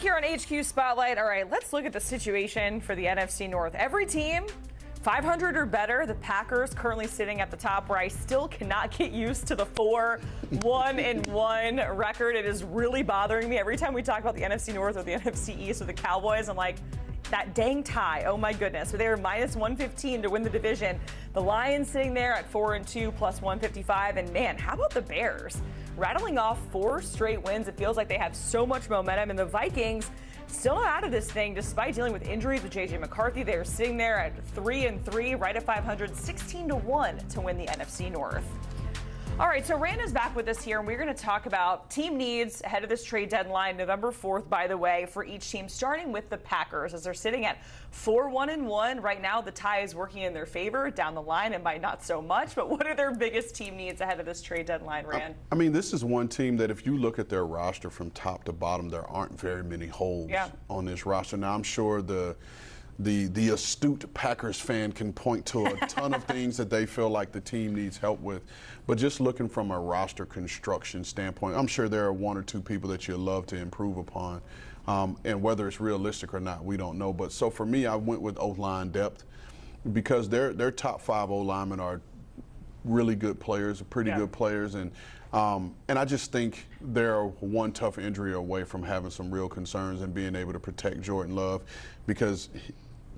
Back here on HQ Spotlight. All right, let's look at the situation for the NFC North. Every team 500 or better. The Packers currently sitting at the top, where I still cannot get used to the 4-1-1 record. It is really bothering me. Every time we talk about the NFC North or the NFC East or the Cowboys, I'm like, that dang tie. Oh my goodness. So they were minus 115 to win the division. The Lions sitting there at 4-2 plus 155. And man, how about the Bears? Rattling off 4 straight wins. It feels like they have so much momentum. And the Vikings still not out of this thing despite dealing with injuries with J.J. McCarthy. They are sitting there at 3-3, right at 500, 16-1 to win the NFC North. All right, so Rand is back with us here, and we're going to talk about team needs ahead of this trade deadline, November 4th, by the way, for each team, starting with the Packers, as they're sitting at 4-1-1. Right now, the tie is working in their favor down the line, and by not so much. But what are their biggest team needs ahead of this trade deadline, Rand? I mean, this is one team that if you look at their roster from top to bottom, there aren't very many holes on this roster. Now, I'm sure the astute Packers fan can point to a ton of things that they feel like the team needs help with. But just looking from a roster construction standpoint, I'm sure there are 1 or 2 people that you'd love to improve upon. And whether it's realistic or not, we don't know. But so for me, I went with O-line depth because their top 5 O-linemen are really good players, pretty good players. And I just think they're one tough injury away from having some real concerns and being able to protect Jordan Love, because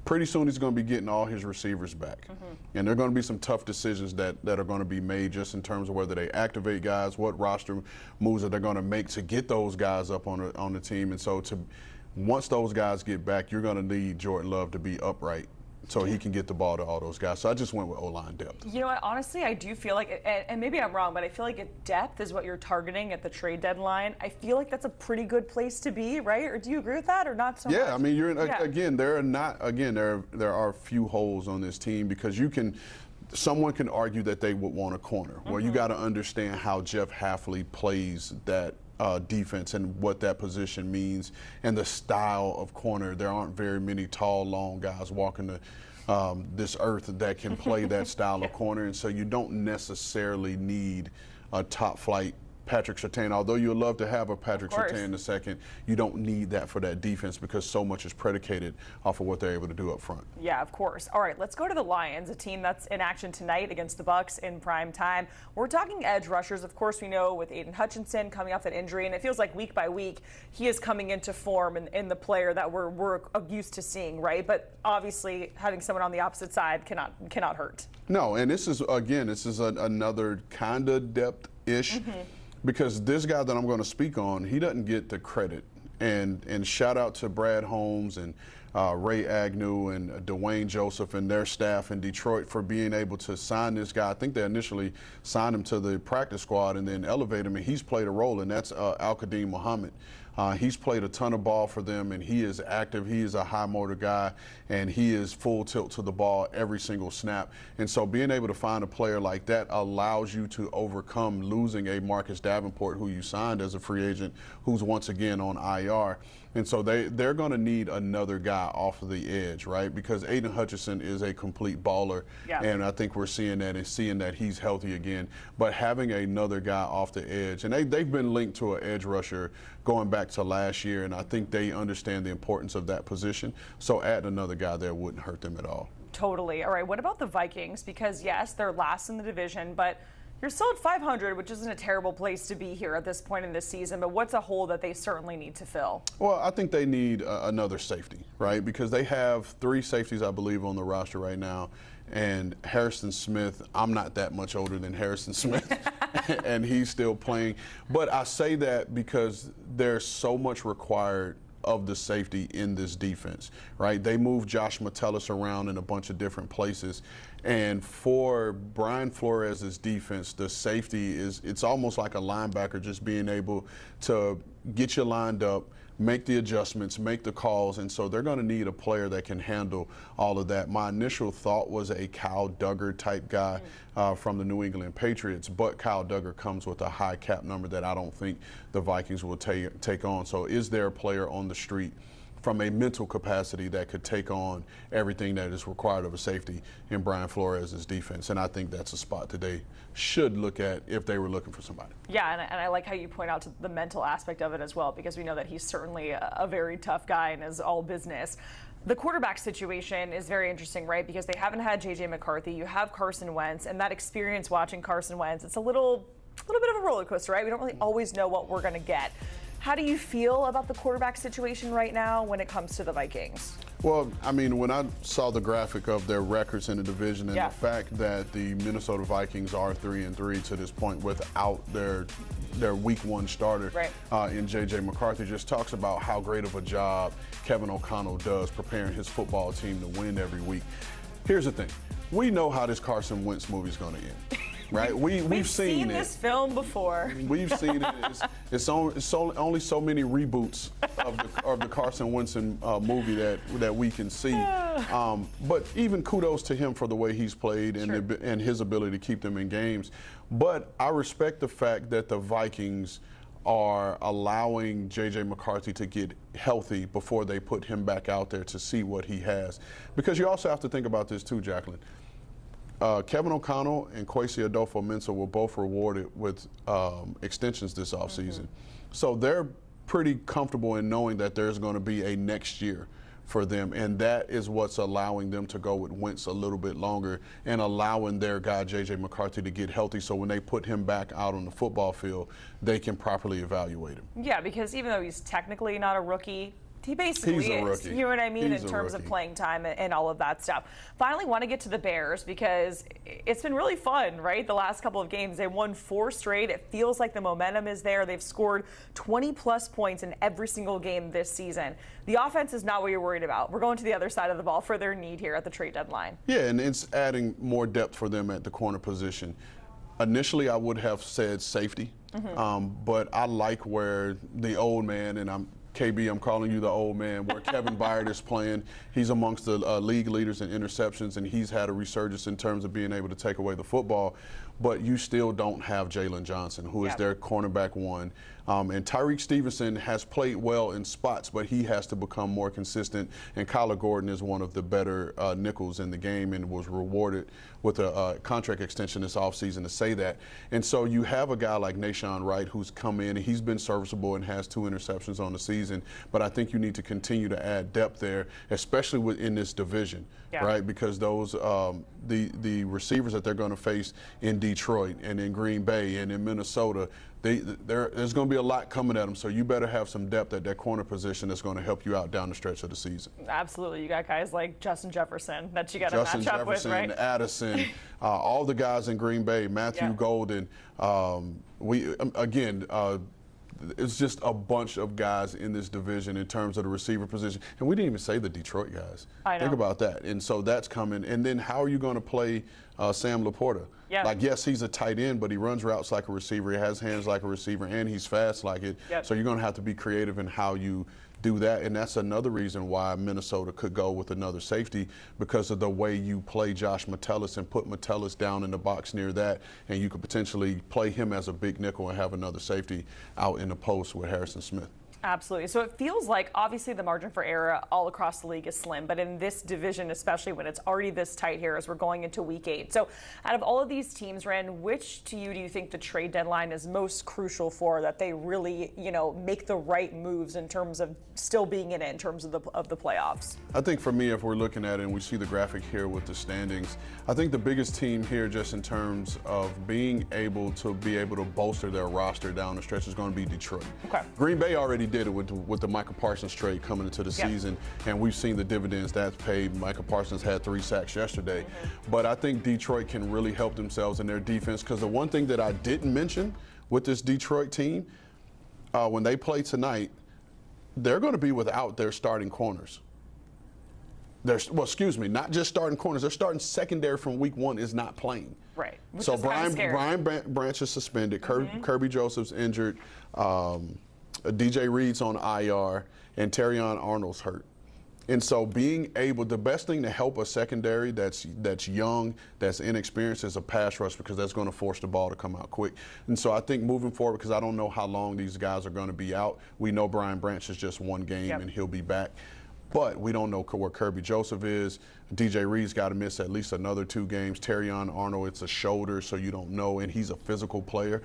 pretty soon he's going to be getting all his receivers back. And there are going to be some tough decisions that are going to be made just in terms of whether they activate guys, what roster moves that they're going to make to get those guys up on the team. And so once those guys get back, you're going to need Jordan Love to be upright so he can get the ball to all those guys. So I just went with O-line depth. You know what? Honestly, I do feel like, and maybe I'm wrong, but I feel like depth is what you're targeting at the trade deadline. I feel like that's a pretty good place to be, right? Or do you agree with that, or not so much? Yeah, I mean, again, there are few holes on this team, because someone can argue that they would want a corner. Well, you got to understand how Jeff Hafley plays that defense and what that position means and the style of corner. There aren't very many tall, long guys walking this earth that can play that style of corner, and so you don't necessarily need a top flight Patrick Surtain. Although you would love to have a Patrick Surtain II, you don't need that for that defense, because so much is predicated off of what they're able to do up front. Yeah, of course. All right, let's go to the Lions, a team that's in action tonight against the Bucs in prime time. We're talking edge rushers. Of course, we know with Aiden Hutchinson coming off that injury, and it feels like week by week he is coming into form in the player that we're used to seeing, right? But obviously, having someone on the opposite side cannot hurt. No, and this is another kind of depth-ish. Because this guy that I'm going to speak on, he doesn't get the credit. And shout out to Brad Holmes and Ray Agnew and Dwayne Joseph and their staff in Detroit for being able to sign this guy. I think they initially signed him to the practice squad and then elevate him, and he's played a role, and that's Al-Qadim Muhammad. He's played a ton of ball for them, and he is active. He is a high motor guy, and he is full tilt to the ball every single snap. And so being able to find a player like that allows you to overcome losing a Marcus Davenport, who you signed as a free agent, who's once again on IR. And so they're going to need another guy off of the edge, right? Because Aiden Hutchinson is a complete baller, and I think we're seeing that and seeing that he's healthy again. But having another guy off the edge, and they've been linked to an edge rusher going back to last year, and I think they understand the importance of that position. So adding another guy there wouldn't hurt them at all. Totally. All right, what about the Vikings? Because, yes, they're last in the division, but you're still at 500, which isn't a terrible place to be here at this point in this season, but what's a hole that they certainly need to fill? Well, I think they need another safety, right? Because they have 3 safeties, I believe, on the roster right now. And Harrison Smith, I'm not that much older than Harrison Smith, and he's still playing. But I say that because there's so much required of the safety in this defense, right? They moved Josh Metellus around in a bunch of different places. And for Brian Flores' defense, the safety it's almost like a linebacker, just being able to get you lined up, make the adjustments, make the calls, and so they're going to need a player that can handle all of that. My initial thought was a Kyle Duggar type guy from the New England Patriots, but Kyle Duggar comes with a high cap number that I don't think the Vikings will take on. So is there a player on the street from a mental capacity that could take on everything that is required of a safety in Brian Flores' defense. And I think that's a spot that they should look at if they were looking for somebody. Yeah, and I like how you point out to the mental aspect of it as well, because we know that he's certainly a very tough guy and is all business. The quarterback situation is very interesting, right? Because they haven't had J.J. McCarthy. You have Carson Wentz, and that experience watching Carson Wentz, it's a little bit of a roller coaster, right? We don't really always know what we're going to get. How do you feel about the quarterback situation right now when it comes to the Vikings? Well, I mean, when I saw the graphic of their records in the division and the fact that the Minnesota Vikings are 3-3 to this point without their week one starter in J.J. McCarthy, just talks about how great of a job Kevin O'Connell does preparing his football team to win every week. Here's the thing. We know how this Carson Wentz movie is going to end. Right, we've seen this film before. We've seen it. It's only so many reboots of the Carson Wentz movie that we can see. But even kudos to him for the way he's played and his ability to keep them in games. But I respect the fact that the Vikings are allowing J.J. McCarthy to get healthy before they put him back out there to see what he has. Because you also have to think about this too, Jacqueline. Kevin O'Connell and Kwesi Adolfo-Mensah were both rewarded with extensions this offseason. So they're pretty comfortable in knowing that there's going to be a next year for them, and that is what's allowing them to go with Wentz a little bit longer and allowing their guy J.J. McCarthy to get healthy so when they put him back out on the football field, they can properly evaluate him. Yeah, because even though he's technically not a rookie, he basically is. You know what I mean? In terms of playing time and all of that stuff. Finally, want to get to the Bears because it's been really fun, right? The last couple of games, they won 4 straight. It feels like the momentum is there. They've scored 20-plus points in every single game this season. The offense is not what you're worried about. We're going to the other side of the ball for their need here at the trade deadline. Yeah, and it's adding more depth for them at the corner position. Initially, I would have said safety, but I like where the old man, and I'm calling you the old man, where Kevin Byard is playing. He's amongst the league leaders in interceptions, and he's had a resurgence in terms of being able to take away the football. But you still don't have Jalen Johnson, who is their cornerback one. And Tyreek Stevenson has played well in spots, but he has to become more consistent. And Kyler Gordon is one of the better nickels in the game and was rewarded with a contract extension this offseason to say that. And so you have a guy like Nashawn Wright who's come in, and he's been serviceable and has 2 interceptions on the season. But I think you need to continue to add depth there, especially within this division, right? Because those the receivers that they're going to face in Detroit and in Green Bay and in Minnesota, there's going to be a lot coming at them, so you better have some depth at that corner position that's going to help you out down the stretch of the season. Absolutely. You got guys like Justin Jefferson that you got to match up with, right? Addison, all the guys in Green Bay, Matthew Golden. It's just a bunch of guys in this division in terms of the receiver position. And we didn't even say the Detroit guys. I know. Think about that. And so that's coming. And then how are you going to play Sam Laporta? Like, yes, he's a tight end, but he runs routes like a receiver. He has hands like a receiver, and he's fast like it. So you're going to have to be creative in how you do that. And that's another reason why Minnesota could go with another safety, because of the way you play Josh Metellus and put Metellus down in the box near that, and you could potentially play him as a big nickel and have another safety out in the post with Harrison Smith. Absolutely. So it feels like obviously the margin for error all across the league is slim, but in this division, especially when it's already this tight here as we're going into week 8. So out of all of these teams, Ren, which to you do you think the trade deadline is most crucial for, that they really, make the right moves in terms of still being in it in terms of the playoffs? I think for me, if we're looking at it and we see the graphic here with the standings, I think the biggest team here just in terms of being able to bolster their roster down the stretch is going to be Detroit. Green Bay already did it with the Micah Parsons trade coming into the season, and we've seen the dividends that's paid. Micah Parsons had 3 sacks yesterday. But I think Detroit can really help themselves in their defense, because the one thing that I didn't mention with this Detroit team, when they play tonight, they're going to be without their starting corners. Not just starting corners. Their starting secondary from week 1 is not playing. Right. So Brian Branch is suspended. Kirby Joseph's injured. DJ Reed's on IR, and Terrion Arnold's hurt. And so being able, the best thing to help a secondary that's young, that's inexperienced, is a pass rush, because that's going to force the ball to come out quick. And so I think moving forward, because I don't know how long these guys are going to be out. We know Brian Branch is just one game and he'll be back. But we don't know where Kirby Joseph is. DJ Reed's got to miss at least another 2 games. Terrion Arnold, it's a shoulder, so you don't know, and he's a physical player.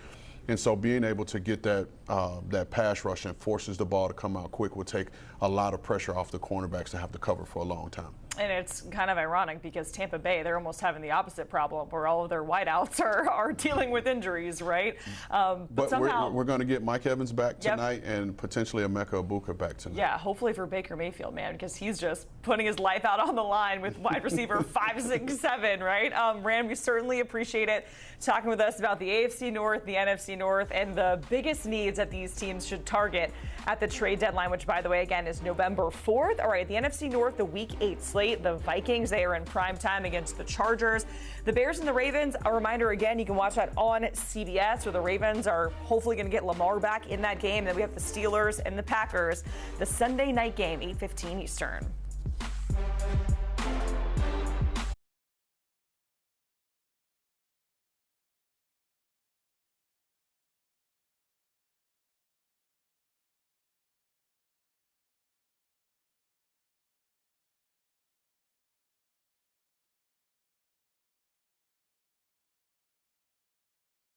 And so being able to get that pass rush and forces the ball to come out quick will take a lot of pressure off the cornerbacks to have to cover for a long time. And it's kind of ironic because Tampa Bay, they're almost having the opposite problem where all of their wideouts are dealing with injuries, right? But somehow we're going to get Mike Evans back tonight and potentially Emeka Egbuka back tonight. Yeah, hopefully for Baker Mayfield, man, because he's just putting his life out on the line with wide receiver 5, 6, 7, right? Rand, we certainly appreciate it talking with us about the AFC North, the NFC North, and the biggest needs that these teams should target at the trade deadline, which, by the way, again, is November 4th. All right, the NFC North, the Week 8 slate. The Vikings, they are in prime time against the Chargers. The Bears and the Ravens, a reminder again, you can watch that on CBS, where the Ravens are hopefully going to get Lamar back in that game. Then we have the Steelers and the Packers, the Sunday night game, 8:15 Eastern.